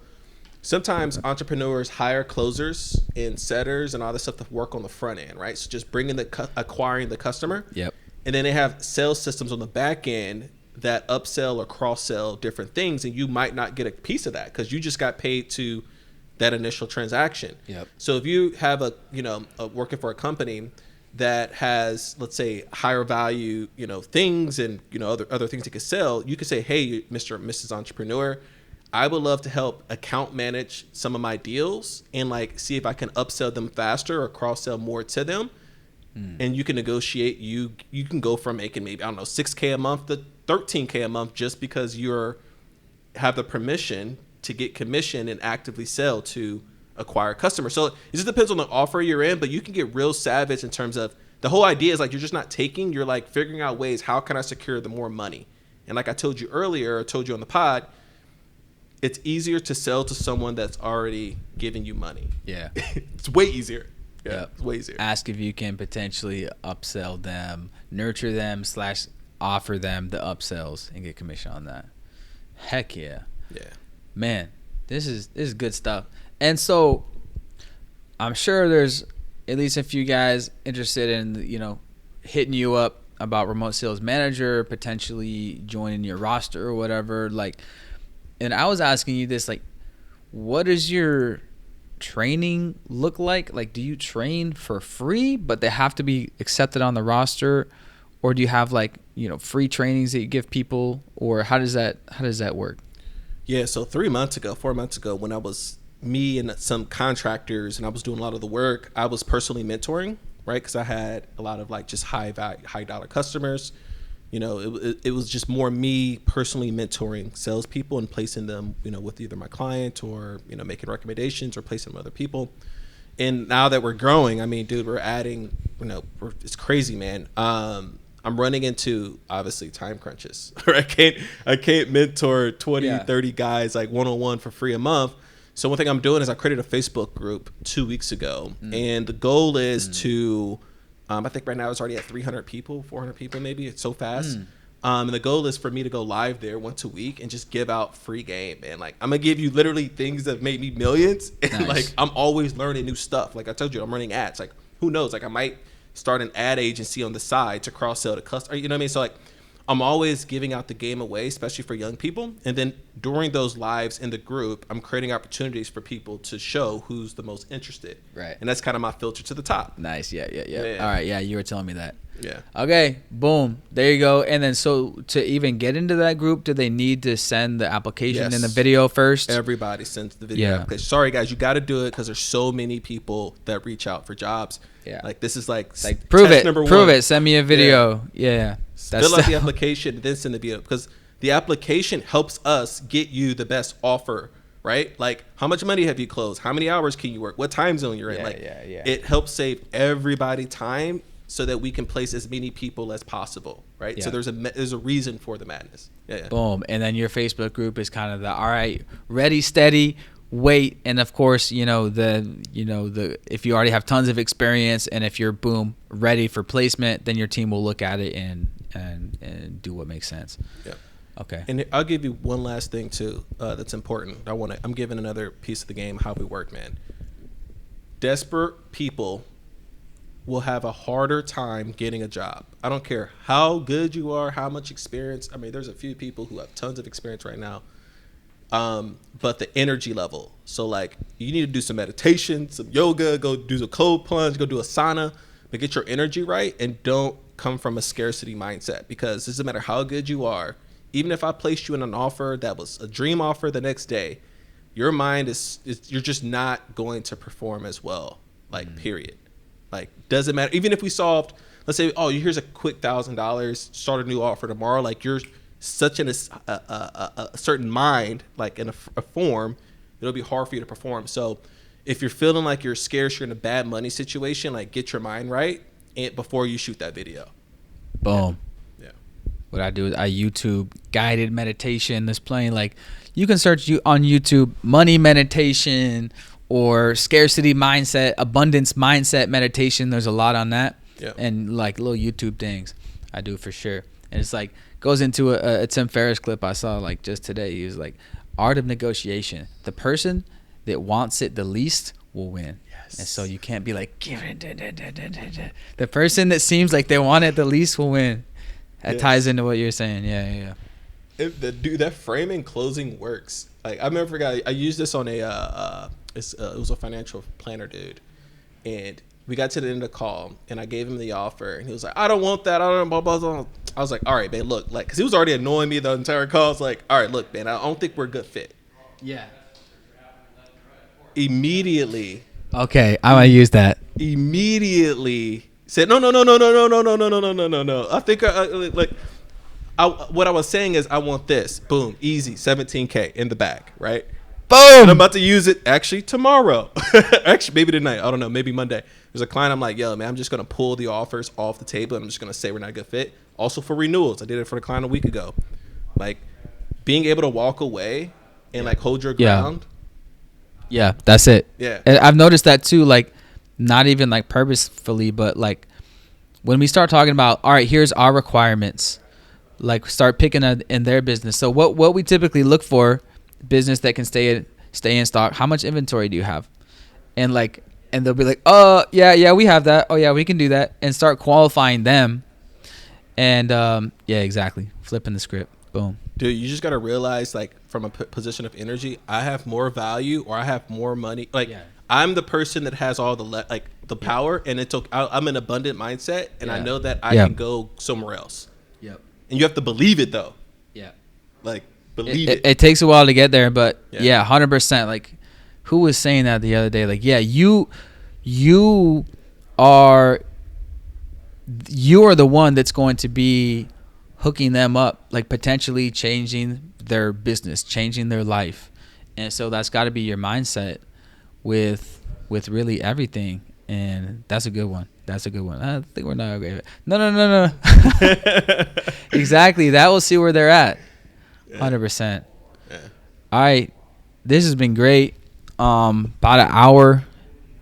sometimes entrepreneurs hire closers and setters and all this stuff to work on the front end, right? So just bringing acquiring the customer. Yep. And then they have sales systems on the back end that upsell or cross sell different things, and you might not get a piece of that because you just got paid to that initial transaction. Yep. So if you have working for a company that has, let's say, higher value, things and other things you could sell, you could say, hey, Mr. or Mrs. Entrepreneur, I would love to help account manage some of my deals and like see if I can upsell them faster or cross sell more to them. And you can negotiate. You can go from making maybe, I don't know, $6K a month to $13K a month just because have the permission to get commission and actively sell to acquire customers. So it just depends on the offer you're in, but you can get real savage in terms of the whole idea is like you're just not taking, you're like figuring out ways, how can I secure the more money? And like I told you earlier, I told you on the pod, it's easier to sell to someone that's already giving you money. Yeah. It's way easier. Yeah, it's way easier. Ask if you can potentially upsell them, nurture them / offer them the upsells and get commission on that. Heck yeah. Yeah. Man, this is good stuff. And so I'm sure there's at least a few guys interested in, hitting you up about remote sales manager, potentially joining your roster or whatever. Like, and I was asking you this, like, what is your training look like? Like, do you train for free but they have to be accepted on the roster, or do you have like free trainings that you give people, or how does that work? Yeah, so 4 months ago, when I was me and some contractors and I was doing a lot of the work, I was personally mentoring, right? Because I had a lot of like just high dollar customers. It was just more me personally mentoring salespeople and placing them, with either my client or, making recommendations or placing them with other people. And now that we're growing, I mean, dude, we're adding, it's crazy, man. I'm running into obviously time crunches. I can't mentor 20, 30 guys like one-on-one for free a month. So one thing I'm doing is I created a Facebook group 2 weeks ago, and the goal is to I think right now it's already at 300 people, 400 people maybe. It's so fast. And the goal is for me to go live there once a week and just give out free game, man. Like, I'm gonna give you literally things that made me millions, and like I'm always learning new stuff. Like I told you, I'm running ads. Like, who knows? Like, I might start an ad agency on the side to cross sell to customers. You know what I mean? So like, I'm always giving out the game away, especially for young people. And then during those lives in the group, I'm creating opportunities for people to show who's the most interested. Right. And that's kind of my filter to the top. Nice. Yeah. All right. Yeah, you were telling me that. Yeah. Okay. Boom. There you go. And then so to even get into that group, do they need to send the application and the video first? Everybody sends the video application. Sorry, guys. You got to do it because there's so many people that reach out for jobs. Yeah. Like, this is like prove it. Prove it. Send me a video. Yeah. Fill out the application, then send the video, because the application helps us get you the best offer, right? Like, how much money have you closed? How many hours can you work? What time zone you're in? It helps save everybody time so that we can place as many people as possible, right? So there's a reason for the madness. Boom. And then your Facebook group is kind of the, all right, ready, steady, wait. And of course, the if you already have tons of experience, and if you're ready for placement, then your team will look at it and do what makes sense. Yeah. Okay. And I'll give you one last thing too, that's important. I'm giving another piece of the game, how we work, man. Desperate people will have a harder time getting a job. I don't care how good you are, how much experience. I mean, there's a few people who have tons of experience right now. But the energy level. So like, you need to do some meditation, some yoga, go do a cold plunge, go do a sauna, but get your energy right, and don't come from a scarcity mindset, because it doesn't matter how good you are. Even if I placed you in an offer that was a dream offer the next day, your mind is you're just not going to perform as well. Like, period. Like, doesn't matter. Even if we solved, let's say, oh, here's a quick $1,000, start a new offer tomorrow. Like, you're such in a certain mind, like in a form, it'll be hard for you to perform. So if you're feeling like you're scarce, you're in a bad money situation, like, get your mind right before you shoot that video. Boom. Yeah. What I do is I YouTube guided meditation that's playing. Like, you can search on YouTube money meditation or scarcity mindset, abundance mindset meditation. There's a lot on that. Yeah. And like little YouTube things I do for sure. And it's like, goes into a Tim Ferriss clip I saw like just today. He was like, art of negotiation. The person that wants it the least will win. Yes. And so you can't be like, give it. The person that seems like they want it the least will win. That ties into what you're saying. Yeah. Dude, that framing closing works. Like, I remember I used this on it was a financial planner dude, and we got to the end of the call, and I gave him the offer, and he was like, I don't want that. I don't know, blah, blah, blah. I was like, all right, man, look, like, because he was already annoying me the entire call. I was like, all right, look, man, I don't think we're a good fit. Yeah. Immediately. Okay, I'm going to use that. Immediately said, no. I think, what I was saying is, I want this. Boom, easy, $17K in the bag, right? Boom. And I'm about to use it actually tomorrow. Actually, maybe tonight. I don't know. Maybe Monday. There's a client. I'm like, yo, man, I'm just going to pull the offers off the table, and I'm just going to say we're not a good fit. Also for renewals. I did it for the client a week ago. Like, being able to walk away and like hold your ground. Yeah, that's it. Yeah. And I've noticed that too, like, not even like purposefully, but like when we start talking about, all right, here's our requirements, like start picking in their business. So what we typically look for, business that can stay in stock. How much inventory do you have? And they'll be like, oh yeah, we have that. Oh yeah, we can do that. And start qualifying them. And yeah, exactly. Flipping the script. Boom. Dude, you just got to realize, like, from a position of energy, I have more value, or I have more money. Like, I'm the person that has all the power, and I'm an abundant mindset, and I know that I can go somewhere else. Yep. And you have to believe it, though. Yeah. Like, believe it. It takes a while to get there, but 100%. Like, who was saying that the other day? Like, yeah, you are the one that's going to be hooking them up, like potentially changing their business, changing their life. And so that's got to be your mindset with really everything. And that's a good one. I think we're not okay. No. Exactly. That will see where they're at. 100%. Yeah. All right. This has been great. About an hour.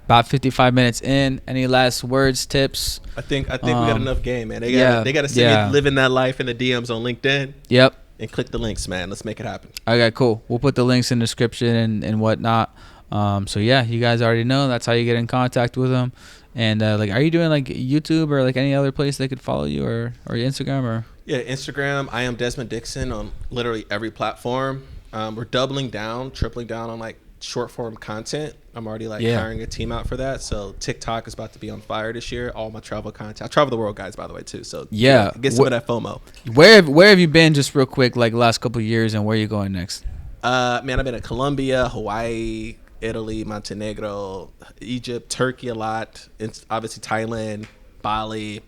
about 55 minutes in. Any last words, tips? I think we got enough game, man. They got to see me living that life in the DMs on LinkedIn. Yep. And click the links, man. Let's make it happen. Okay, cool. We'll put the links in the description and whatnot. So yeah, you guys already know that's how you get in contact with them. And like, are you doing like YouTube or like any other place they could follow you, or Instagram or? Yeah, Instagram. I am Desmond Dixon on literally every platform. We're doubling down, tripling down on like short form content. I'm already like hiring a team out for that. So TikTok is about to be on fire this year. All my travel content. I travel the world, guys, by the way, too. So get some of that FOMO. Where have you been, just real quick, like last couple of years, and where are you going next? Man, I've been to Colombia, Hawaii, Italy, Montenegro, Egypt, Turkey a lot. It's obviously Thailand, Bali.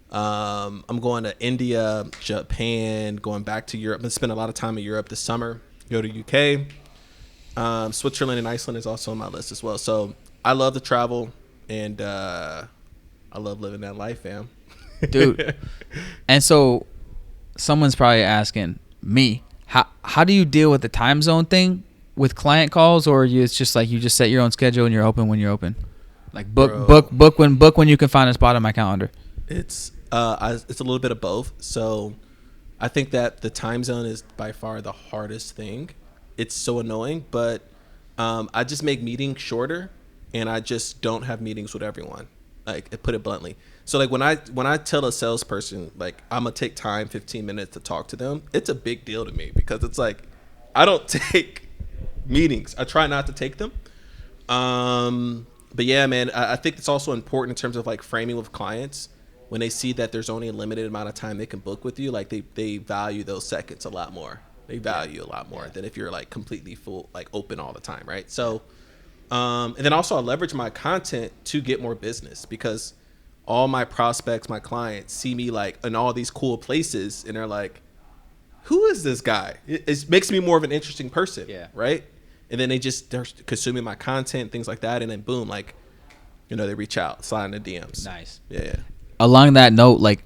I'm going to India, Japan, going back to Europe. I'm going to spend a lot of time in Europe this summer. Go to UK. Switzerland and Iceland is also on my list as well. So I love to travel, and I love living that life, fam. Dude. And so someone's probably asking me, how do you deal with the time zone thing with client calls, or it's just like you just set your own schedule and you're open when you're open? Like book when you can find a spot on my calendar. It's a little bit of both. So I think that the time zone is by far the hardest thing. It's so annoying, but I just make meetings shorter, and I just don't have meetings with everyone. Like, I put it bluntly. So like when I tell a salesperson like I'm gonna take time 15 minutes to talk to them, it's a big deal to me, because it's like I don't take meetings. I try not to take them. But yeah, man, I think it's also important in terms of like framing with clients. When they see that there's only a limited amount of time they can book with you, like they value those seconds a lot more. They value a lot more than if you're like completely full, like open all the time, right? So, and then also I leverage my content to get more business, because all my prospects, my clients see me like in all these cool places, and they're like, who is this guy? It makes me more of an interesting person, right? And then they're consuming my content, things like that, and then boom, like, they reach out, slide in the DMs. Nice. Yeah. Along that note, like,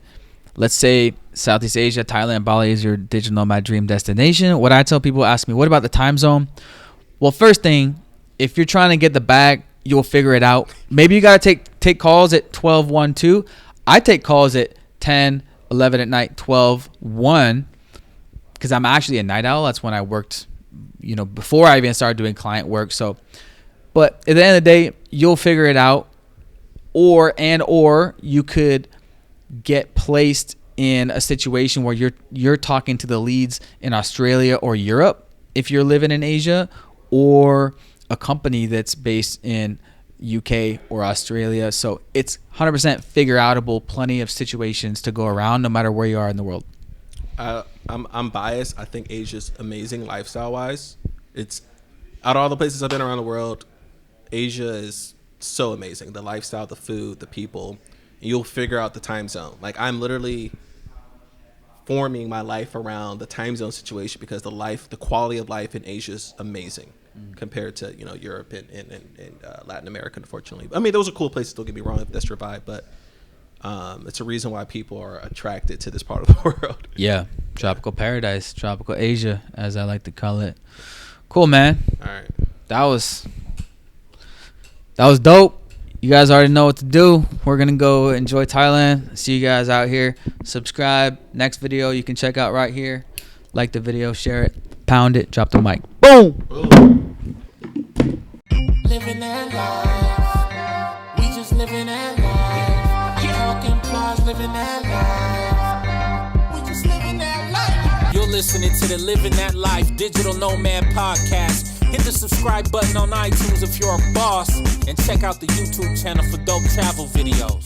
let's say Southeast Asia, Thailand, Bali is your digital nomad dream destination. What I tell people, ask me, what about the time zone? Well, first thing, if you're trying to get the bag, you'll figure it out. Maybe you got to take calls at 12, 1, 2. I take calls at 10, 11 at night, 12, 1, because I'm actually a night owl. That's when I worked, before I even started doing client work. So, but at the end of the day, you'll figure it out. Or you could get placed in a situation where you're talking to the leads in Australia or Europe if you're living in Asia, or a company that's based in UK or Australia. So it's 100% figure outable, plenty of situations to go around no matter where you are in the world. I'm biased. I think Asia's amazing lifestyle wise. It's out of all the places I've been around the world, Asia is so amazing. The lifestyle, the food, the people. You'll figure out the time zone. Like, I'm literally forming my life around the time zone situation, because the quality of life in Asia is amazing compared to Europe and Latin America. Unfortunately, I mean, those are cool places. Don't get me wrong, if that's your vibe, but it's a reason why people are attracted to this part of the world. Yeah, tropical paradise, tropical Asia, as I like to call it. Cool, man. All right, that was dope. You guys already know what to do. We're going to go enjoy Thailand. See you guys out here. Subscribe. Next video you can check out right here. Like the video, share it, pound it, drop the mic. Boom! Living that life. We just living that life. Talking plus, living that life. We just living that life. You're listening to the Living That Life Digital Nomad Podcast. Hit the subscribe button on iTunes if you're a boss, and check out the YouTube channel for dope travel videos.